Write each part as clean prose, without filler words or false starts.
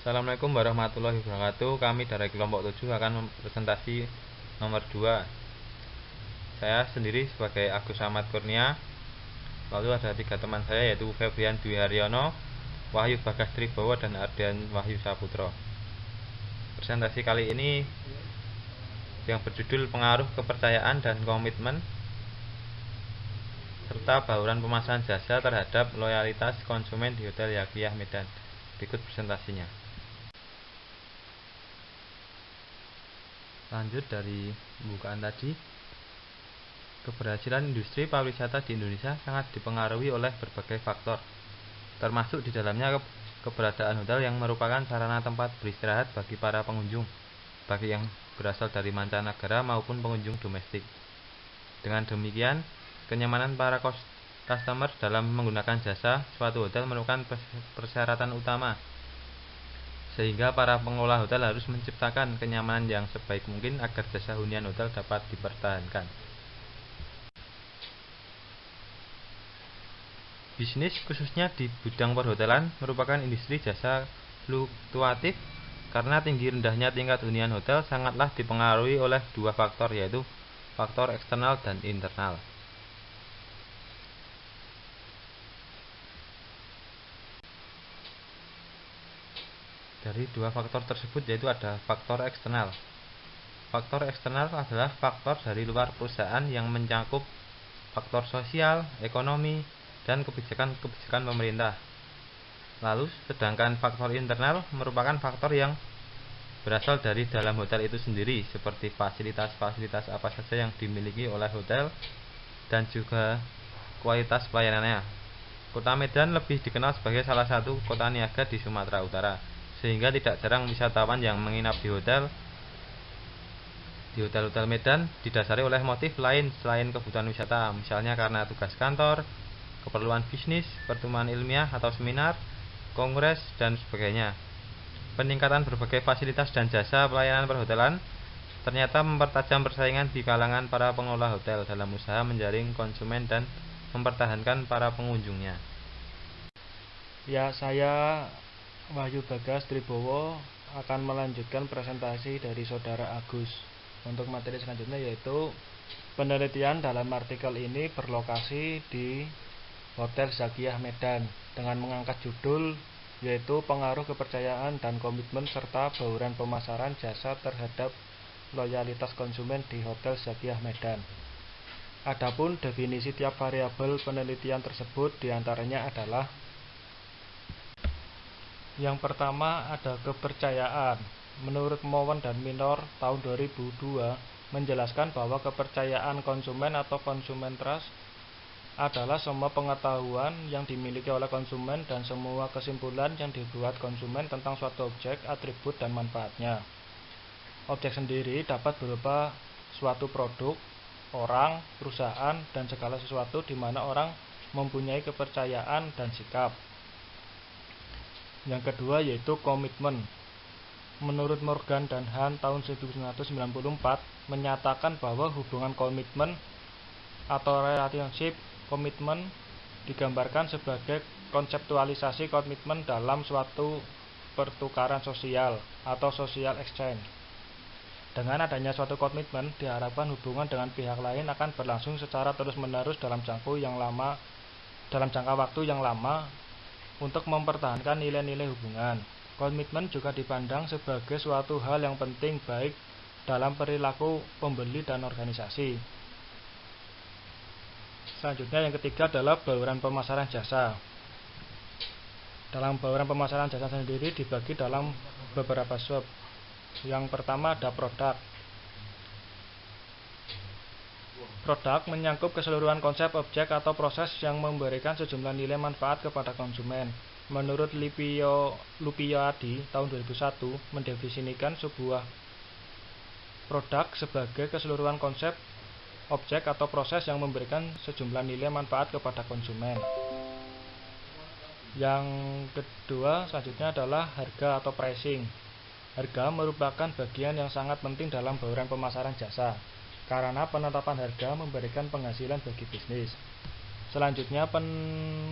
Assalamualaikum warahmatullahi wabarakatuh. Kami dari kelompok 7 akan mempresentasi nomor 2. Saya sendiri sebagai Agus Ahmad Kurnia. Lalu ada 3 teman saya, yaitu Febrian Dwi Haryono, Wahyu Bagas Tribowo, dan Ardian Wahyu Saputro. Presentasi kali ini yang berjudul Pengaruh Kepercayaan dan Komitmen serta bauran pemasaran jasa terhadap loyalitas konsumen di Hotel Yaqiyah Medan. Berikut presentasinya. Lanjut dari pembukaan tadi, keberhasilan industri pariwisata di Indonesia sangat dipengaruhi oleh berbagai faktor, termasuk di dalamnya keberadaan hotel yang merupakan sarana tempat beristirahat bagi para pengunjung, bagi yang berasal dari mancanegara maupun pengunjung domestik. Dengan demikian, kenyamanan para customer dalam menggunakan jasa suatu hotel merupakan persyaratan utama, sehingga para pengelola hotel harus menciptakan kenyamanan yang sebaik mungkin agar jasa hunian hotel dapat dipertahankan. Bisnis khususnya di bidang perhotelan merupakan industri jasa fluktuatif karena tinggi rendahnya tingkat hunian hotel sangatlah dipengaruhi oleh 2 faktor, yaitu faktor eksternal dan internal. Dari 2 faktor tersebut yaitu ada faktor eksternal. Faktor eksternal adalah faktor dari luar perusahaan yang mencakup faktor sosial, ekonomi, dan kebijakan-kebijakan pemerintah. Lalu sedangkan faktor internal merupakan faktor yang berasal dari dalam hotel itu sendiri, seperti fasilitas-fasilitas apa saja yang dimiliki oleh hotel dan juga kualitas pelayanannya. Kota Medan lebih dikenal sebagai salah satu kota niaga di Sumatera Utara, sehingga tidak jarang wisatawan yang menginap di hotel-hotel Medan didasari oleh motif lain selain kebutuhan wisata, misalnya karena tugas kantor, keperluan bisnis, pertemuan ilmiah atau seminar, kongres, dan sebagainya. Peningkatan berbagai fasilitas dan jasa pelayanan perhotelan ternyata mempertajam persaingan di kalangan para pengelola hotel dalam usaha menjaring konsumen dan mempertahankan para pengunjungnya. Ya, saya Wahyu Bagas Tribowo akan melanjutkan presentasi dari Saudara Agus. Untuk materi selanjutnya yaitu penelitian dalam artikel ini berlokasi di Hotel Yaqiyah Medan dengan mengangkat judul yaitu pengaruh kepercayaan dan komitmen serta bauran pemasaran jasa terhadap loyalitas konsumen di Hotel Yaqiyah Medan. Adapun definisi tiap variabel penelitian tersebut diantaranya adalah: yang pertama ada kepercayaan. Menurut Mowen dan Minor tahun 2002 menjelaskan bahwa kepercayaan konsumen atau consumer trust adalah semua pengetahuan yang dimiliki oleh konsumen dan semua kesimpulan yang dibuat konsumen tentang suatu objek, atribut, dan manfaatnya. Objek sendiri dapat berupa suatu produk, orang, perusahaan, dan segala sesuatu di mana orang mempunyai kepercayaan dan sikap. Yang kedua yaitu komitmen. Menurut Morgan dan Han tahun 1994 menyatakan bahwa hubungan komitmen atau relationship komitmen digambarkan sebagai konseptualisasi komitmen dalam suatu pertukaran sosial atau social exchange. Dengan adanya suatu komitmen, diharapkan hubungan dengan pihak lain akan berlangsung secara terus-menerus dalam jangka waktu yang lama untuk mempertahankan nilai-nilai hubungan. Komitmen juga dipandang sebagai suatu hal yang penting baik dalam perilaku pembeli dan organisasi. Selanjutnya yang ketiga adalah bauran pemasaran jasa. Dalam bauran pemasaran jasa sendiri dibagi dalam beberapa sub. Yang pertama ada produk. Produk menyangkut keseluruhan konsep, objek, atau proses yang memberikan sejumlah nilai manfaat kepada konsumen. Menurut Lupiadi tahun 2001 mendefinisikan sebuah produk sebagai keseluruhan konsep, objek, atau proses yang memberikan sejumlah nilai manfaat kepada konsumen. Yang kedua selanjutnya adalah harga atau pricing. Harga merupakan bagian yang sangat penting dalam bauran pemasaran jasa, karena penetapan harga memberikan penghasilan bagi bisnis. Selanjutnya,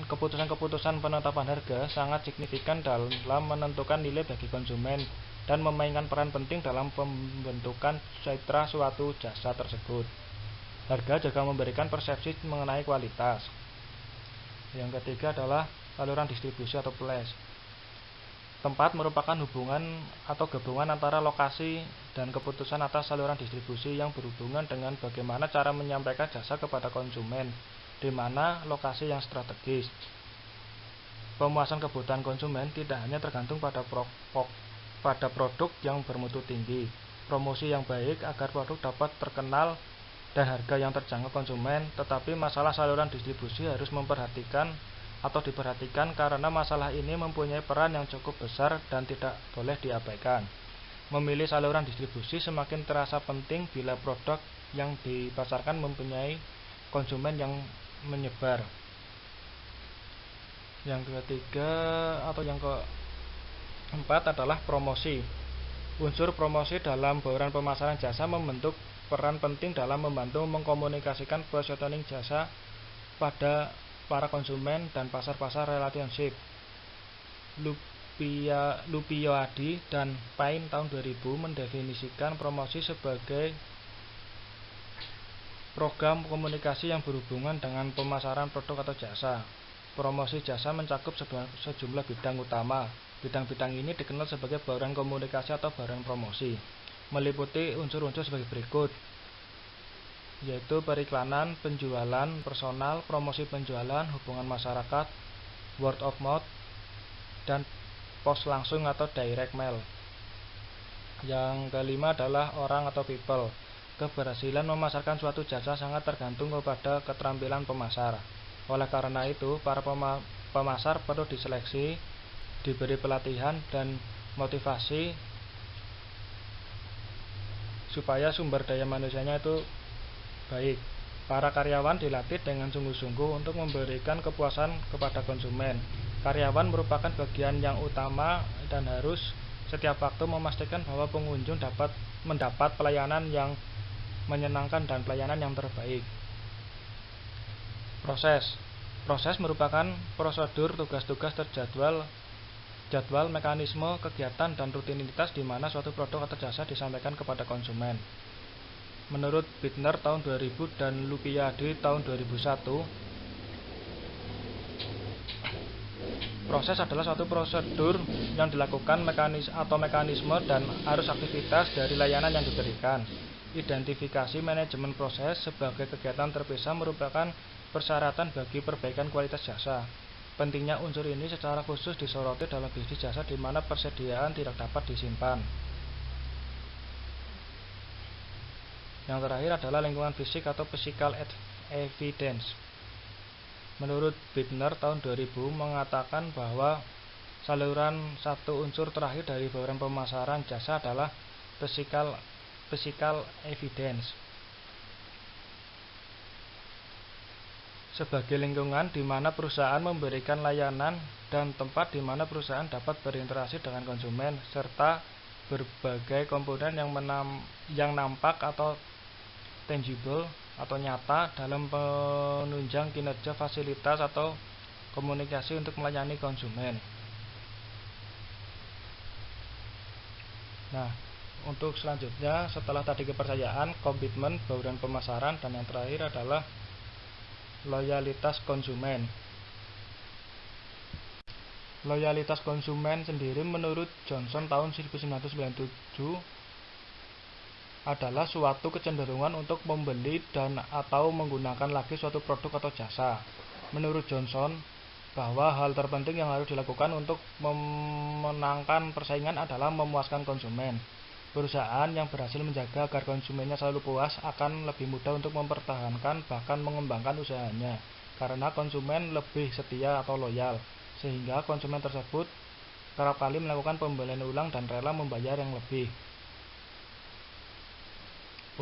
keputusan-keputusan penetapan harga sangat signifikan dalam menentukan nilai bagi konsumen dan memainkan peran penting dalam pembentukan citra suatu jasa tersebut. Harga juga memberikan persepsi mengenai kualitas. Yang ketiga adalah saluran distribusi atau place. Tempat merupakan hubungan atau gabungan antara lokasi dan keputusan atas saluran distribusi yang berhubungan dengan bagaimana cara menyampaikan jasa kepada konsumen, di mana lokasi yang strategis. Pemuasan kebutuhan konsumen tidak hanya tergantung pada produk yang bermutu tinggi, promosi yang baik agar produk dapat terkenal, dan harga yang terjangkau konsumen, tetapi masalah saluran distribusi harus diperhatikan karena masalah ini mempunyai peran yang cukup besar dan tidak boleh diabaikan. Memilih saluran distribusi semakin terasa penting bila produk yang dipasarkan mempunyai konsumen yang menyebar. Yang ketiga atau yang keempat adalah promosi. Unsur promosi dalam bauran pemasaran jasa membentuk peran penting dalam membantu mengkomunikasikan positioning jasa pada para konsumen dan pasar-pasar relationship. Lupioadi dan Payne tahun 2000 mendefinisikan promosi sebagai program komunikasi yang berhubungan dengan pemasaran produk atau jasa. Promosi jasa mencakup sejumlah bidang utama. Bidang-bidang ini dikenal sebagai bauran komunikasi atau bauran promosi, meliputi unsur-unsur sebagai berikut, yaitu periklanan, penjualan personal, promosi penjualan, hubungan masyarakat, word of mouth, dan pos langsung atau direct mail. Yang kelima adalah orang atau people. Keberhasilan memasarkan suatu jasa sangat tergantung kepada keterampilan pemasar. Oleh karena itu, para pemasar perlu diseleksi, diberi pelatihan dan motivasi supaya sumber daya manusianya itu baik. Para karyawan dilatih dengan sungguh-sungguh untuk memberikan kepuasan kepada konsumen. Karyawan merupakan bagian yang utama dan harus setiap waktu memastikan bahwa pengunjung dapat mendapat pelayanan yang menyenangkan dan pelayanan yang terbaik. Proses merupakan prosedur tugas-tugas terjadwal, jadwal, mekanisme, kegiatan, dan rutinitas di mana suatu produk atau jasa disampaikan kepada konsumen. Menurut Bittner tahun 2000 dan Lupioadi tahun 2001, proses adalah suatu prosedur yang dilakukan mekanisme dan arus aktivitas dari layanan yang diberikan. Identifikasi manajemen proses sebagai kegiatan terpisah merupakan persyaratan bagi perbaikan kualitas jasa. Pentingnya unsur ini secara khusus disoroti dalam bisnis jasa di mana persediaan tidak dapat disimpan. Yang terakhir adalah lingkungan fisik atau physical evidence. Menurut Bittner tahun 2000 mengatakan bahwa saluran satu unsur terakhir dari bauran pemasaran jasa adalah physical evidence. Sebagai lingkungan di mana perusahaan memberikan layanan dan tempat di mana perusahaan dapat berinteraksi dengan konsumen, serta berbagai komponen yang nampak atau tangible atau nyata dalam penunjang kinerja fasilitas atau komunikasi untuk melayani konsumen. Nah, untuk selanjutnya setelah tadi kepercayaan, komitmen, bauran pemasaran, dan yang terakhir adalah loyalitas konsumen. Loyalitas konsumen sendiri menurut Johnson tahun 1997 adalah suatu kecenderungan untuk membeli dan atau menggunakan lagi suatu produk atau jasa. Menurut Johnson, bahwa hal terpenting yang harus dilakukan untuk memenangkan persaingan adalah memuaskan konsumen. Perusahaan yang berhasil menjaga agar konsumennya selalu puas akan lebih mudah untuk mempertahankan bahkan mengembangkan usahanya, karena konsumen lebih setia atau loyal, sehingga konsumen tersebut kerap kali melakukan pembelian ulang dan rela membayar yang lebih.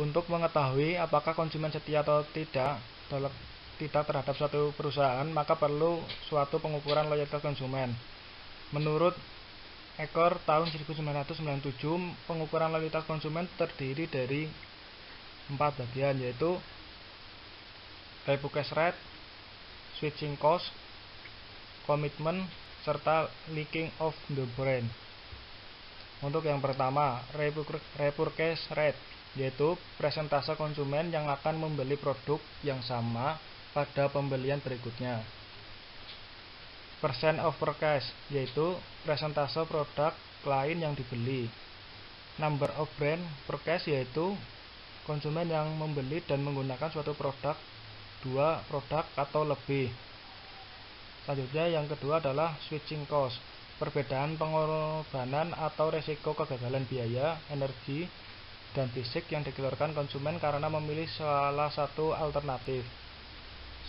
Untuk mengetahui apakah konsumen setia atau tidak terhadap suatu perusahaan, maka perlu suatu pengukuran loyalitas konsumen. Menurut Ekor tahun 1997, pengukuran loyalitas konsumen terdiri dari 4 bagian, yaitu repurchase rate, switching cost, komitmen, serta leaking of the brand. Untuk yang pertama, repurchase rate, yaitu persentase konsumen yang akan membeli produk yang sama pada pembelian berikutnya. Percent of purchase, yaitu persentase produk lain yang dibeli. Number of brand purchase, yaitu konsumen yang membeli dan menggunakan suatu produk, 2 produk atau lebih. Selanjutnya yang kedua adalah switching cost, perbedaan pengorbanan atau resiko kegagalan biaya, energi, dan fisik yang dikeluarkan konsumen karena memilih salah satu alternatif.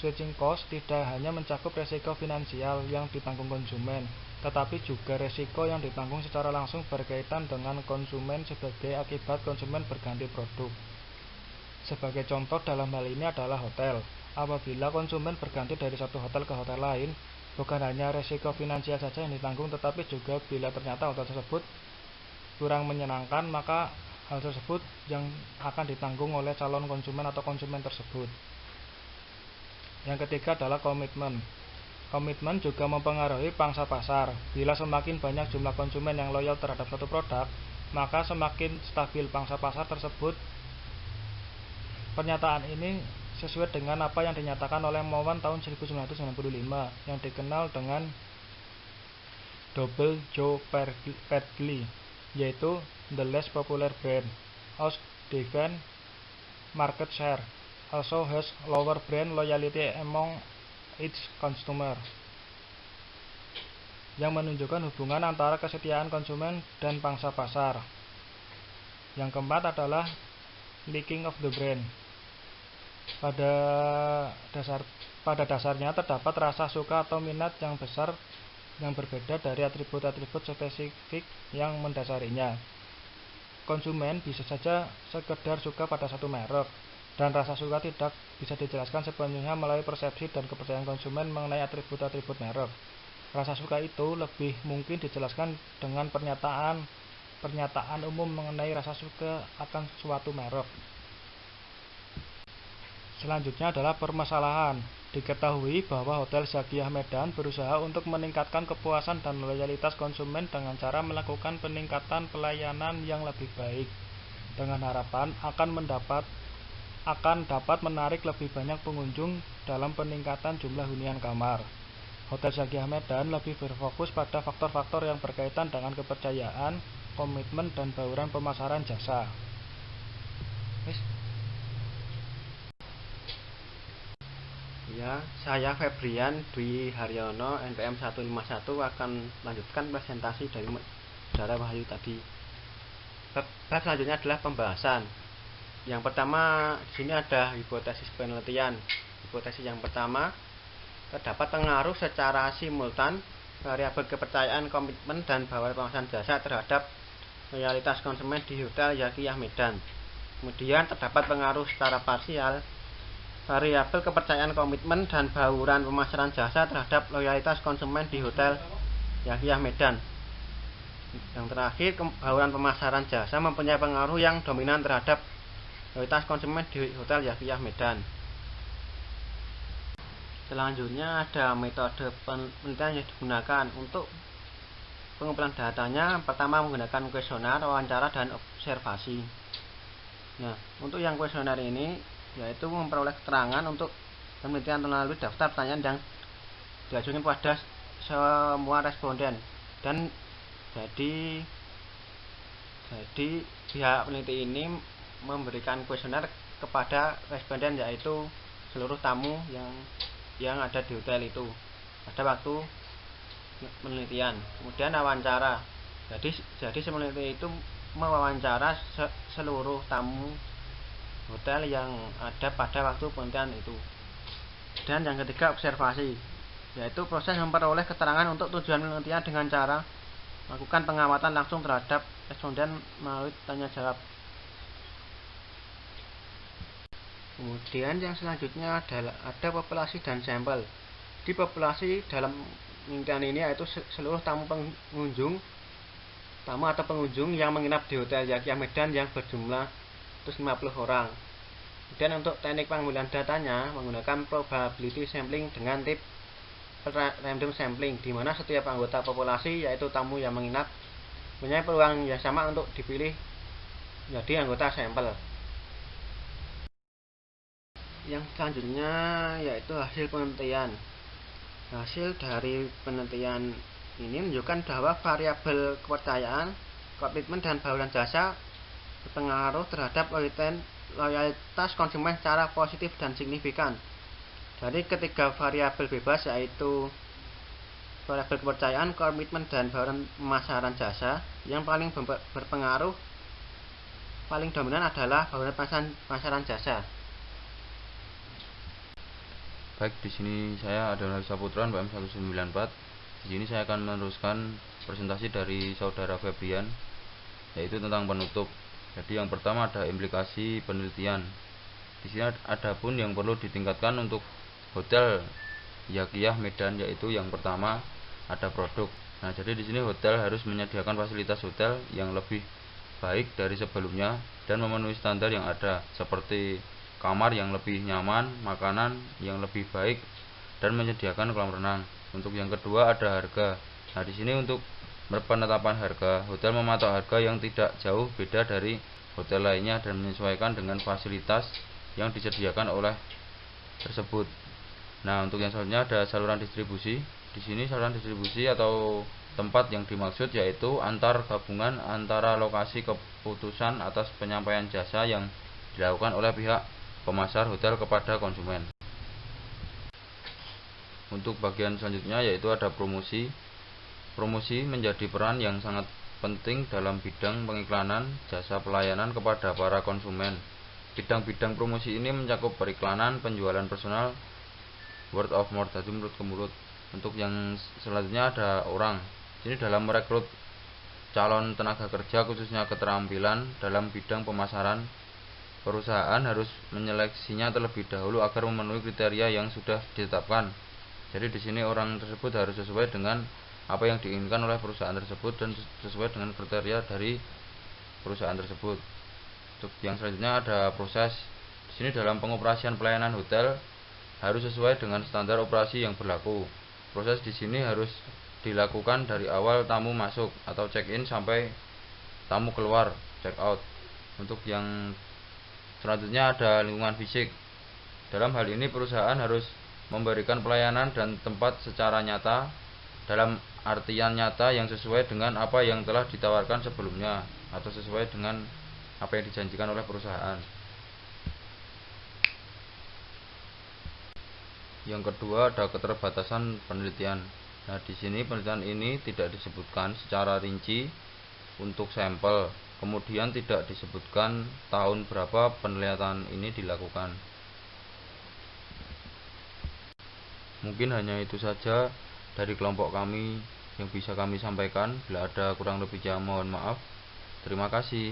Switching cost tidak hanya mencakup resiko finansial yang ditanggung konsumen, tetapi juga resiko yang ditanggung secara langsung berkaitan dengan konsumen sebagai akibat konsumen berganti produk. Sebagai contoh dalam hal ini adalah hotel. Apabila konsumen berganti dari satu hotel ke hotel lain, bukan hanya resiko finansial saja yang ditanggung, tetapi juga bila ternyata hotel tersebut kurang menyenangkan, maka hal tersebut yang akan ditanggung oleh calon konsumen atau konsumen tersebut. Yang ketiga adalah komitmen. Komitmen juga mempengaruhi pangsa pasar. Bila semakin banyak jumlah konsumen yang loyal terhadap suatu produk, maka semakin stabil pangsa pasar tersebut. Pernyataan ini sesuai dengan apa yang dinyatakan oleh Mowan tahun 1995 yang dikenal dengan Double Joe Pardee, yaitu the less popular brand has defend market share, also has lower brand loyalty among its consumer, yang menunjukkan hubungan antara kesetiaan konsumen dan pangsa pasar. Yang keempat adalah leaking of the brand. Pada dasarnya terdapat rasa suka atau minat yang besar yang berbeda dari atribut-atribut spesifik yang mendasarinya. Konsumen bisa saja sekedar suka pada satu merek, dan rasa suka tidak bisa dijelaskan sepenuhnya melalui persepsi dan kepercayaan konsumen mengenai atribut-atribut merek. Rasa suka itu lebih mungkin dijelaskan dengan pernyataan umum mengenai rasa suka akan suatu merek. Selanjutnya adalah permasalahan. Diketahui bahwa Hotel Zakiah Medan berusaha untuk meningkatkan kepuasan dan loyalitas konsumen dengan cara melakukan peningkatan pelayanan yang lebih baik, dengan harapan akan dapat menarik lebih banyak pengunjung dalam peningkatan jumlah hunian kamar. Hotel Zakiah Medan lebih berfokus pada faktor-faktor yang berkaitan dengan kepercayaan, komitmen, dan bauran pemasaran jasa. Ya, saya Febrian Dwi Haryono, NPM 151 akan melanjutkan presentasi dari Saudara Wahyu tadi. Bab selanjutnya adalah pembahasan. Yang pertama, di sini ada hipotesis penelitian. Hipotesis yang pertama, terdapat pengaruh secara simultan variabel kepercayaan, komitmen, dan bauran pemasaran jasa terhadap loyalitas konsumen di Hotel Zakiah Medan. Kemudian terdapat pengaruh secara parsial variabel kepercayaan, komitmen, dan bauran pemasaran jasa terhadap loyalitas konsumen di Hotel Zakiah Medan. Yang terakhir, bauran pemasaran jasa mempunyai pengaruh yang dominan terhadap loyalitas konsumen di Hotel Zakiah Medan. Selanjutnya ada metode penelitian yang digunakan untuk pengumpulan datanya. Pertama, menggunakan kuesioner, wawancara, dan observasi. Nah, untuk yang kuesioner ini yaitu memperoleh keterangan untuk penelitian melalui daftar pertanyaan yang diajukan kepada semua responden, dan jadi pihak peneliti ini memberikan kuesioner kepada responden, yaitu seluruh tamu yang ada di hotel itu pada waktu penelitian. Kemudian wawancara, jadi si peneliti itu mewawancara seluruh tamu hotel yang ada pada waktu penelitian itu. Dan yang ketiga, observasi, yaitu proses memperoleh keterangan untuk tujuan penelitian dengan cara melakukan pengamatan langsung terhadap responden melalui tanya jawab. Kemudian yang selanjutnya adalah ada populasi dan sampel. Di populasi dalam penelitian ini yaitu seluruh tamu atau pengunjung yang menginap di Hotel Zakiah Medan yang berjumlah 150 orang. Kemudian untuk teknik pengambilan datanya menggunakan probability sampling dengan tip random sampling, di mana setiap anggota populasi, yaitu tamu yang menginap, punya peluang yang sama untuk dipilih menjadi anggota sampel. Yang selanjutnya yaitu hasil penelitian. Hasil dari penelitian ini menunjukkan bahwa variabel kepercayaan, komitmen, dan bauran jasa berpengaruh terhadap loyalitas konsumen secara positif dan signifikan. Dari ketiga variabel bebas, yaitu variabel kepercayaan, komitmen, dan bauran pemasaran jasa, yang paling berpengaruh paling dominan adalah bauran pemasaran jasa. Baik, di sini saya adalah Saputra NPM 194. Di sini saya akan meneruskan presentasi dari saudara Febrian, yaitu tentang penutup. Jadi yang pertama ada implikasi penelitian. Di sini ada pun yang perlu ditingkatkan untuk hotel Yakiyah Medan, yaitu yang pertama ada produk. Nah, jadi di sini hotel harus menyediakan fasilitas hotel yang lebih baik dari sebelumnya dan memenuhi standar yang ada, seperti kamar yang lebih nyaman, makanan yang lebih baik, dan menyediakan kolam renang. Untuk yang kedua ada harga. Nah, di sini untuk penetapan harga, hotel mematok harga yang tidak jauh beda dari hotel lainnya dan menyesuaikan dengan fasilitas yang disediakan oleh tersebut. Nah, untuk yang selanjutnya ada saluran distribusi. Di sini saluran distribusi atau tempat yang dimaksud yaitu antar gabungan antara lokasi keputusan atas penyampaian jasa yang dilakukan oleh pihak pemasar hotel kepada konsumen. Untuk bagian selanjutnya yaitu ada promosi. Promosi menjadi peran yang sangat penting dalam bidang pengiklanan jasa pelayanan kepada para konsumen. Bidang-bidang promosi ini mencakup periklanan, penjualan personal, word of mouth, jadi mulut ke mulut. Untuk yang selanjutnya ada orang. Ini dalam merekrut calon tenaga kerja, khususnya keterampilan dalam bidang pemasaran, perusahaan harus menyeleksinya terlebih dahulu agar memenuhi kriteria yang sudah ditetapkan. Jadi di sini orang tersebut harus sesuai dengan apa yang diinginkan oleh perusahaan tersebut dan sesuai dengan kriteria dari perusahaan tersebut. Untuk yang selanjutnya ada proses. Di sini dalam pengoperasian pelayanan hotel harus sesuai dengan standar operasi yang berlaku. Proses di sini harus dilakukan dari awal tamu masuk atau check-in sampai tamu keluar, check-out. Untuk yang selanjutnya ada lingkungan fisik. Dalam hal ini perusahaan harus memberikan pelayanan dan tempat secara nyata, dalam artian nyata yang sesuai dengan apa yang telah ditawarkan sebelumnya atau sesuai dengan apa yang dijanjikan oleh perusahaan. Yang kedua ada keterbatasan penelitian. Nah, di sini penelitian ini tidak disebutkan secara rinci untuk sampel. Kemudian tidak disebutkan tahun berapa penelitian ini dilakukan. Mungkin hanya itu saja dari kelompok kami yang bisa kami sampaikan. Bila ada kurang lebihnya mohon maaf. Terima kasih.